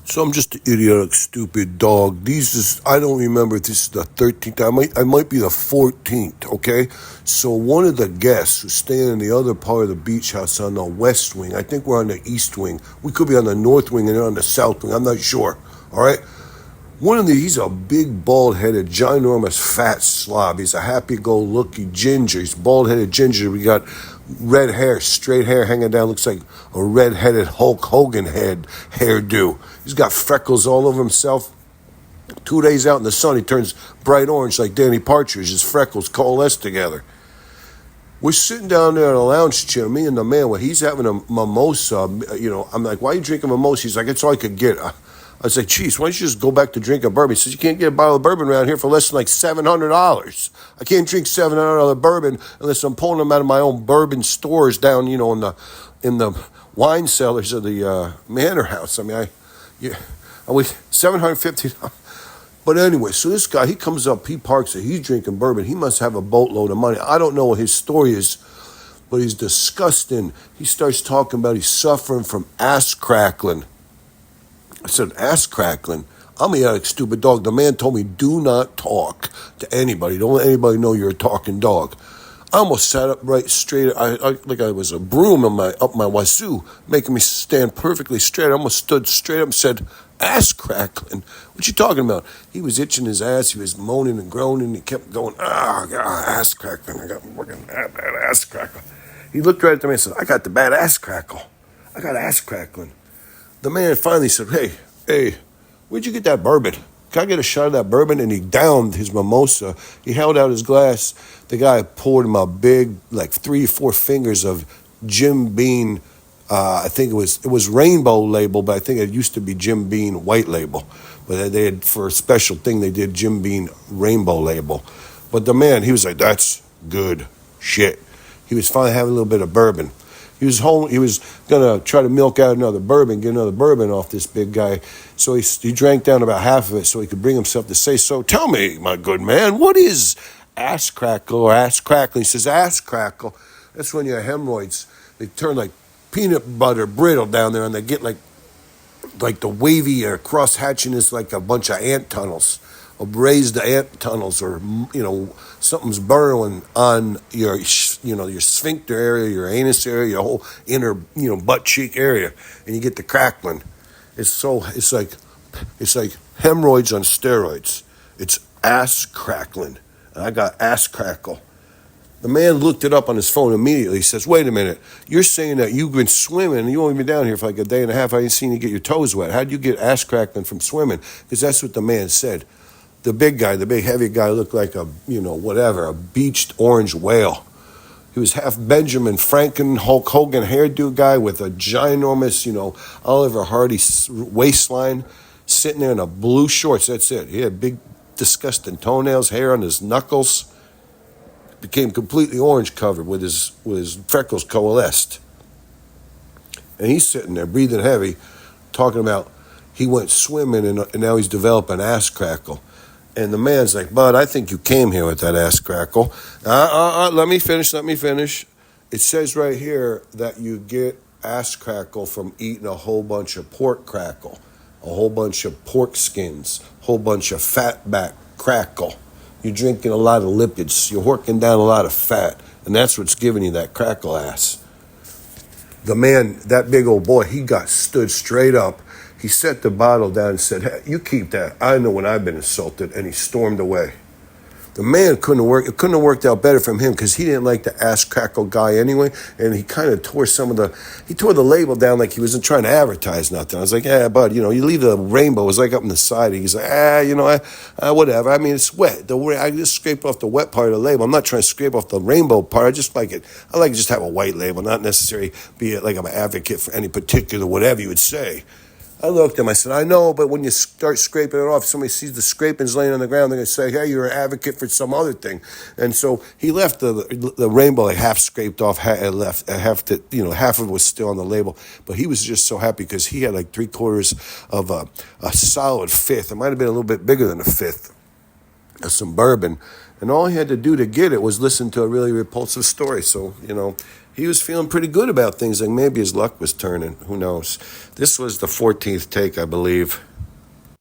So I'm just an idiotic, stupid dog. I don't remember if this is the 13th. I might be the 14th, okay? So one of the guests who's staying in the other part of the beach house on the west wing, I think we're on the east wing. We could be on the north wing and they're on the south wing. I'm not sure, all right? He's a big, bald-headed, ginormous, fat slob. He's a happy-go-lucky ginger. He's bald-headed ginger. We got red hair, straight hair hanging down. Looks like a red-headed Hulk Hogan hairdo. He's got freckles all over himself. 2 days out in the sun, he turns bright orange like Danny Partridge. His freckles coalesce together. We're sitting down there in a lounge chair, me and the man, where he's having a mimosa. I'm like, why are you drinking mimosa? He's like, it's all I could get. I was like, geez, why don't you just go back to drinking bourbon? He says, you can't get a bottle of bourbon around here for less than like $700. I can't drink $700 bourbon unless I'm pulling them out of my own bourbon stores down, in the wine cellars of the manor house. I mean, I was $750. But anyway, so this guy, he comes up, he parks it, he's drinking bourbon. He must have a boatload of money. I don't know what his story is, but he's disgusting. He starts talking about he's suffering from ass crackling. I said, ass crackling? I'm a idiotic, stupid dog. The man told me, do not talk to anybody. Don't let anybody know you're a talking dog. I almost sat up right straight, like I was a broom up my wazoo, making me stand perfectly straight. I almost stood straight up and said, ass crackling? What you talking about? He was itching his ass. He was moaning and groaning. He kept going, God, ass crackling. I got fucking bad ass crackle. He looked right at me and said, I got the bad ass crackle. I got ass crackling. The man finally said, hey, where'd you get that bourbon? Can I get a shot of that bourbon? And he downed his mimosa. He held out his glass. The guy poured him a big, like 3 or 4 fingers of Jim Beam. I think it was rainbow label, but I think it used to be Jim Beam white label. But they had, for a special thing, they did Jim Beam rainbow label. But the man, he was like, that's good shit. He was finally having a little bit of bourbon. He was going to try to milk out get another bourbon off this big guy. So he drank down about half of it so he could bring himself to say, so tell me, my good man, what is ass crackle or ass crackling? He says, ass crackle, that's when your hemorrhoids, they turn like peanut butter brittle down there and they get like the wavy cross hatching is like a bunch of ant tunnels. Raised ant tunnels, or something's burrowing on your sphincter area, your anus area, your whole inner butt cheek area, and you get the crackling. It's like hemorrhoids on steroids. It's ass crackling, and I got ass crackle. The man looked it up on his phone immediately. He says, wait a minute, you're saying that you've been swimming and you only been down here for like a day and a half. I ain't seen you get your toes wet. How'd you get ass crackling from swimming? Because that's what the man said. The big guy, the big heavy guy, looked like a beached orange whale. He was half Benjamin Franklin, Hulk Hogan hairdo guy with a ginormous, Oliver Hardy waistline, sitting there in a blue shorts. That's it. He had big, disgusting toenails, hair on his knuckles. Became completely orange covered with his freckles coalesced. And he's sitting there breathing heavy, talking about he went swimming and now he's developing ass crackle. And the man's like, bud, I think you came here with that ass crackle. Let me finish. It says right here that you get ass crackle from eating a whole bunch of pork crackle, a whole bunch of pork skins, a whole bunch of fat back crackle. You're drinking a lot of lipids. You're horking down a lot of fat. And that's what's giving you that crackle ass. The man, that big old boy, he stood straight up. He set the bottle down and said, hey, you keep that. I know when I've been insulted. And he stormed away. The man it couldn't have worked out better from him because he didn't like the ass crackle guy anyway. And he kind of tore the label down like he wasn't trying to advertise nothing. I was like, yeah, bud, you leave the rainbow. It was like up on the side. He's like, whatever. I mean, it's wet. I just scraped off the wet part of the label. I'm not trying to scrape off the rainbow part. I just like it. I like to just have a white label, not necessarily be it like I'm an advocate for any particular whatever you would say. I looked at him, I said, I know, but when you start scraping it off, somebody sees the scrapings laying on the ground, they're going to say, hey, you're an advocate for some other thing. And so he left the rainbow like half scraped off, half of it was still on the label. But he was just so happy because he had like 3/4 of a solid fifth. It might have been a little bit bigger than a fifth of some bourbon. And all he had to do to get it was listen to a really repulsive story. So, he was feeling pretty good about things. Like maybe his luck was turning. Who knows? This was the 14th take, I believe.